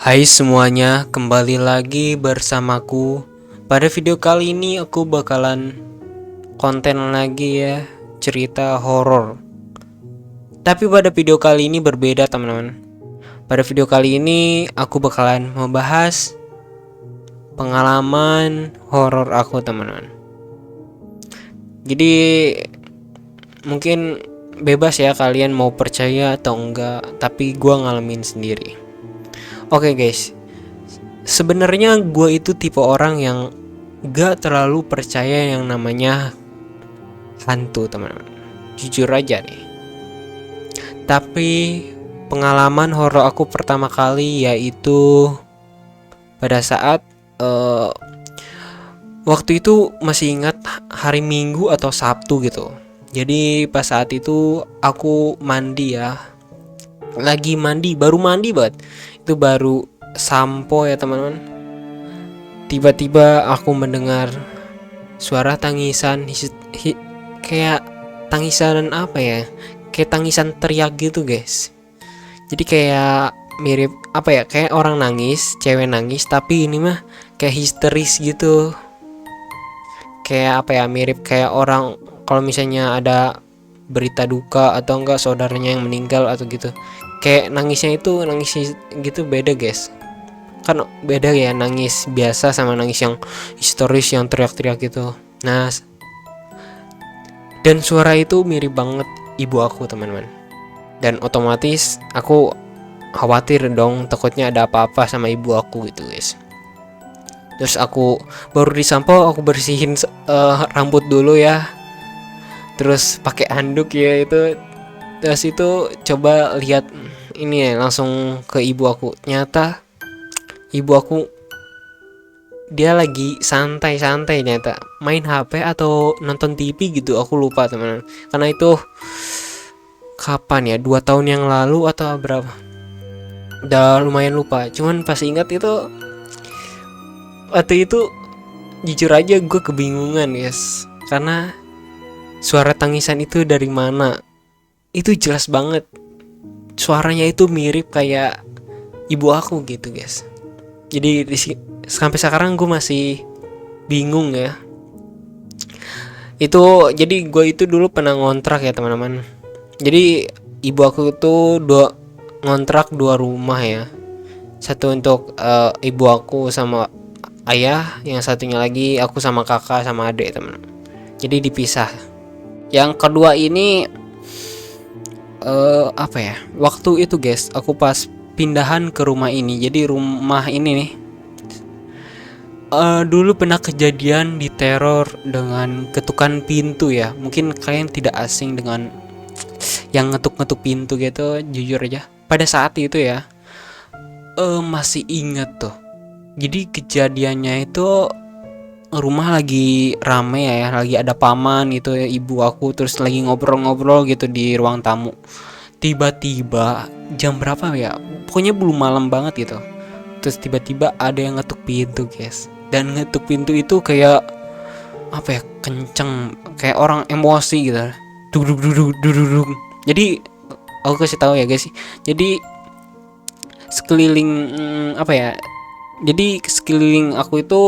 Hai semuanya, kembali lagi bersamaku. Pada video kali ini aku bakalan konten lagi ya, cerita horor. Tapi pada video kali ini berbeda teman-teman. Pada video kali ini aku bakalan membahas pengalaman horor aku teman-teman. Jadi mungkin bebas ya kalian mau percaya atau enggak, tapi gua ngalamin sendiri. Oke guys, sebenarnya gue itu tipe orang yang gak terlalu percaya yang namanya hantu teman-teman. Jujur aja nih. Tapi pengalaman horor aku pertama kali yaitu pada saat waktu itu masih ingat hari Minggu atau Sabtu gitu. Jadi pas saat itu aku mandi ya. Lagi mandi, baru mandi banget. Itu baru sampo ya teman-teman. Tiba-tiba aku mendengar suara tangisan kayak tangisan apa ya? Kayak tangisan teriak gitu, guys. Jadi kayak mirip apa ya? Kayak orang nangis, cewek nangis, tapi ini mah kayak histeris gitu. Kayak apa ya? Mirip kayak orang kalau misalnya ada berita duka atau enggak saudaranya yang meninggal atau gitu. Kayak nangisnya itu nangis gitu beda, guys. Kan beda ya nangis biasa sama nangis yang histeris yang teriak-teriak gitu. Nah, dan suara itu mirip banget ibu aku teman-teman. Dan otomatis aku khawatir dong, takutnya ada apa-apa sama ibu aku gitu guys. Terus aku baru disampo, aku bersihin rambut dulu ya. Terus pakai handuk ya itu. Terus itu coba lihat ini ya, langsung ke ibu aku. Nyata ibu aku dia lagi santai-santai nyata main HP atau nonton TV gitu, aku lupa teman-teman. Karena itu kapan ya, 2 tahun yang lalu atau berapa, udah lumayan lupa. Cuman pas ingat itu waktu itu jujur aja gue kebingungan guys, karena suara tangisan itu dari mana. Itu jelas banget suaranya itu mirip kayak ibu aku gitu guys. Jadi sampai sekarang gue masih bingung ya. Itu jadi gue itu dulu pernah ngontrak ya teman-teman. Jadi ibu aku itu ngontrak 2 rumah ya. Satu untuk ibu aku sama ayah, yang satunya lagi aku sama kakak sama adik teman. Jadi dipisah. Yang kedua ini apa ya? Waktu itu guys, aku pas pindahan ke rumah ini. Jadi rumah ini nih dulu pernah kejadian diteror dengan ketukan pintu ya. Mungkin kalian tidak asing dengan yang ngetuk-ngetuk pintu gitu. Jujur aja pada saat itu ya masih inget tuh. Jadi kejadiannya itu rumah lagi rame ya, lagi ada paman gitu ya, ibu aku terus lagi ngobrol-ngobrol gitu di ruang tamu. Tiba-tiba jam berapa ya, pokoknya belum malam banget gitu. Terus tiba-tiba ada yang ngetuk pintu guys. Dan ngetuk pintu itu kayak apa ya, kenceng, kayak orang emosi gitu. Duduk. Jadi aku kasih tahu ya guys. Jadi sekeliling apa ya? Jadi sekeliling aku itu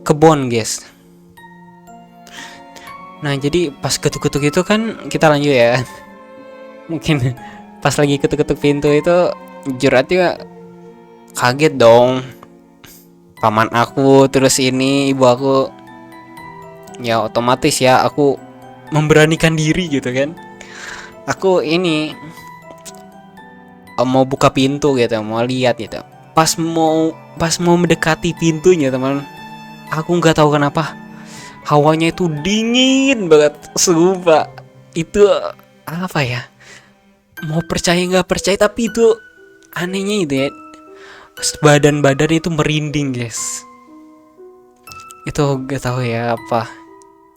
kebon guys. Nah jadi pas ketuk-ketuk itu kan kita lanjut ya. Mungkin pas lagi ketuk-ketuk pintu itu jujur aja kaget dong. Paman aku terus ini ibu aku, ya otomatis ya aku memberanikan diri gitu kan. Aku ini mau buka pintu gitu, mau lihat gitu. Pas mau mendekati pintunya teman, aku nggak tahu kenapa hawanya itu dingin banget, sumpah. Itu apa ya, mau percaya nggak percaya tapi itu anehnya itu ya, badan itu merinding guys. Itu gak tahu ya apa.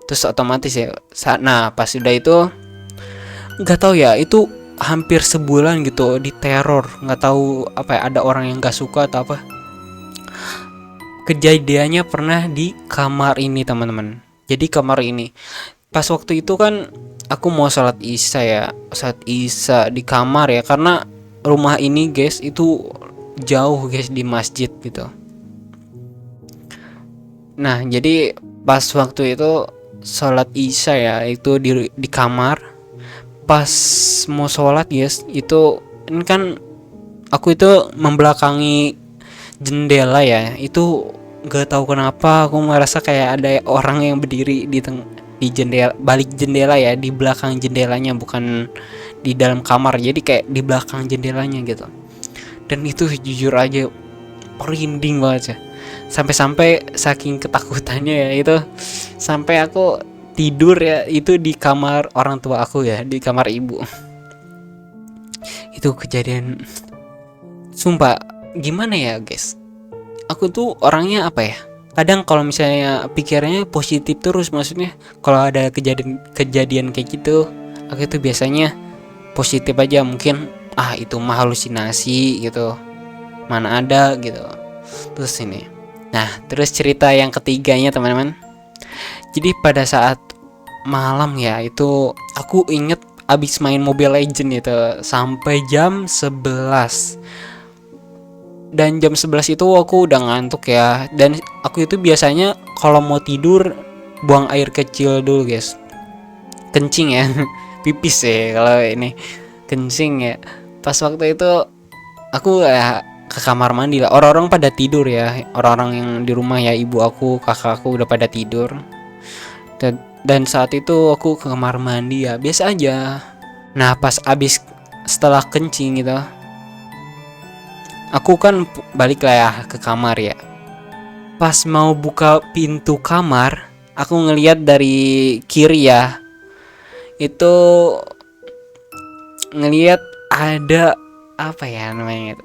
Terus otomatis ya nah pas udah itu nggak tahu ya, itu hampir sebulan gitu diteror. Nggak tahu apa ya, ada orang yang nggak suka atau apa. Kejadiannya pernah di kamar ini teman-teman. Jadi kamar ini pas waktu itu kan aku mau sholat isya di kamar ya, karena rumah ini guys itu jauh guys di masjid gitu. Nah jadi pas waktu itu sholat isya ya, itu di kamar. Pas mau sholat guys, itu ini kan aku itu membelakangi jendela ya, itu nggak tahu kenapa aku merasa kayak ada orang yang berdiri di jendela, balik jendela ya, di belakang jendelanya, bukan di dalam kamar, jadi kayak di belakang jendelanya gitu. Dan itu jujur aja merinding banget ya, sampai-sampai saking ketakutannya ya itu, sampai aku tidur ya itu di kamar orang tua aku ya, di kamar ibu. Itu kejadian sumpah, gimana ya guys, aku tuh orangnya apa ya, kadang kalau misalnya pikirannya positif terus, maksudnya kalau ada kejadian kayak gitu, aku tuh biasanya positif aja, mungkin itu mah halusinasi gitu, mana ada gitu. Terus ini, nah terus cerita yang ketiganya teman-teman. Jadi pada saat malam ya, itu aku inget abis main Mobile Legend itu sampai jam 11. Dan jam 11 itu aku udah ngantuk ya. Dan aku itu biasanya kalau mau tidur buang air kecil dulu guys, kencing ya pipis ya kalau ini, kencing ya. Pas waktu itu aku ya ke kamar mandi lah, orang-orang pada tidur ya, orang-orang yang di rumah ya, ibu aku, kakak aku udah pada tidur. Dan saat itu aku ke kamar mandi ya, biasa aja. Nah pas abis setelah kencing gitu, aku kan balik lah ya ke kamar ya. Pas mau buka pintu kamar, aku ngelihat dari kiri ya, itu ngelihat ada apa ya namanya itu,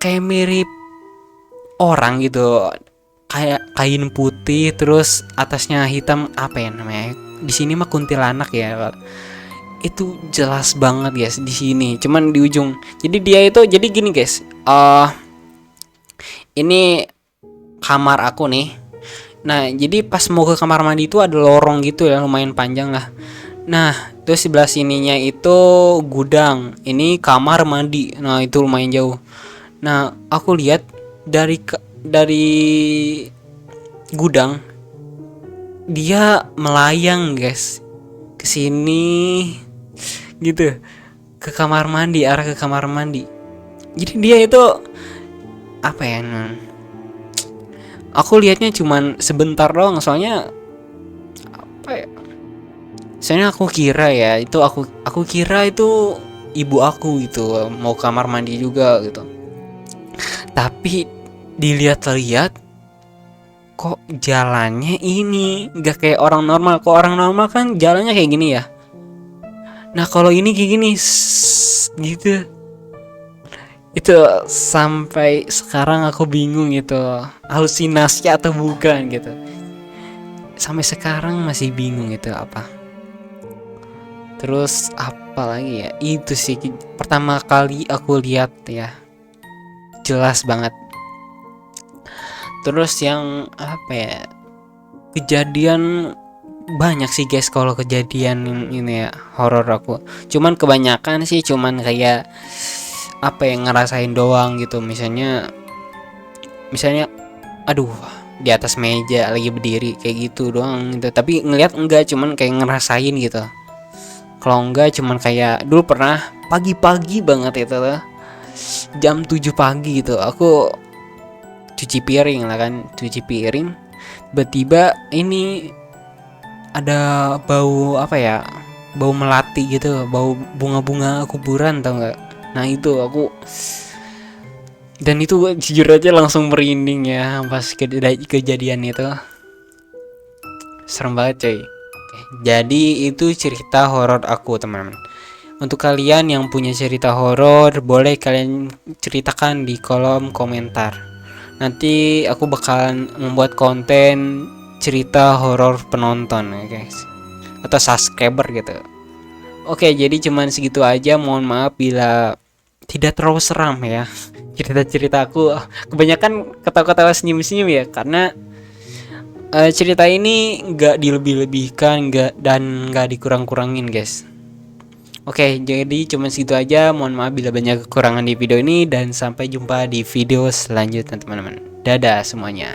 kayak mirip orang gitu, kayak kain putih terus atasnya hitam, apa ya namanya di sini mah kuntilanak ya. Itu jelas banget guys di sini, cuman di ujung. Jadi dia itu jadi gini guys, ini kamar aku nih. Nah jadi pas mau ke kamar mandi itu ada lorong gitu ya, lumayan panjang lah. Nah terus sebelah sininya itu gudang, ini kamar mandi, nah itu lumayan jauh. Nah aku lihat dari gudang dia melayang guys ke sini gitu, ke kamar mandi, arah ke kamar mandi. Jadi dia itu apa ya, aku lihatnya cuman sebentar doang, soalnya apa ya, soalnya aku kira ya itu, aku kira itu ibu aku gitu mau kamar mandi juga gitu. Tapi dilihat-lihat kok jalannya ini nggak kayak orang normal. Kok orang normal kan jalannya kayak gini ya, nah kalau ini kayak gini gitu. Itu sampai sekarang aku bingung itu halusinasi atau bukan gitu, sampai sekarang masih bingung itu apa. Terus apa lagi ya, itu sih pertama kali aku lihat ya, jelas banget. Terus yang apa ya, kejadian banyak sih guys kalau kejadian ini ya horor aku, cuman kebanyakan sih cuman kayak apa yang ngerasain doang gitu. Misalnya aduh di atas meja lagi berdiri kayak gitu doang gitu, tapi ngelihat enggak, cuman kayak ngerasain gitu. Kalau enggak cuman kayak dulu pernah pagi-pagi banget itu tuh, jam 7 pagi gitu, aku cuci piring lah kan, tiba-tiba ini ada bau apa ya, bau melati gitu, bau bunga-bunga kuburan, tau nggak? Nah itu aku, dan itu gue jujur aja langsung merinding ya pas kejadian itu, serem banget coy. Jadi itu cerita horor aku teman-teman. Untuk kalian yang punya cerita horor, boleh kalian ceritakan di kolom komentar. Nanti aku bakalan membuat konten cerita horor penonton ya guys, atau subscriber gitu. Oke, jadi cuman segitu aja. Mohon maaf bila tidak terlalu seram ya cerita-cerita aku. Kebanyakan ketawa-ketawa, senyum-senyum ya, karena cerita ini nggak dilebih-lebihkan, nggak dikurang-kurangin guys. Oke, jadi cuma segitu aja. Mohon maaf bila banyak kekurangan di video ini, dan sampai jumpa di video selanjutnya teman-teman. Dadah semuanya.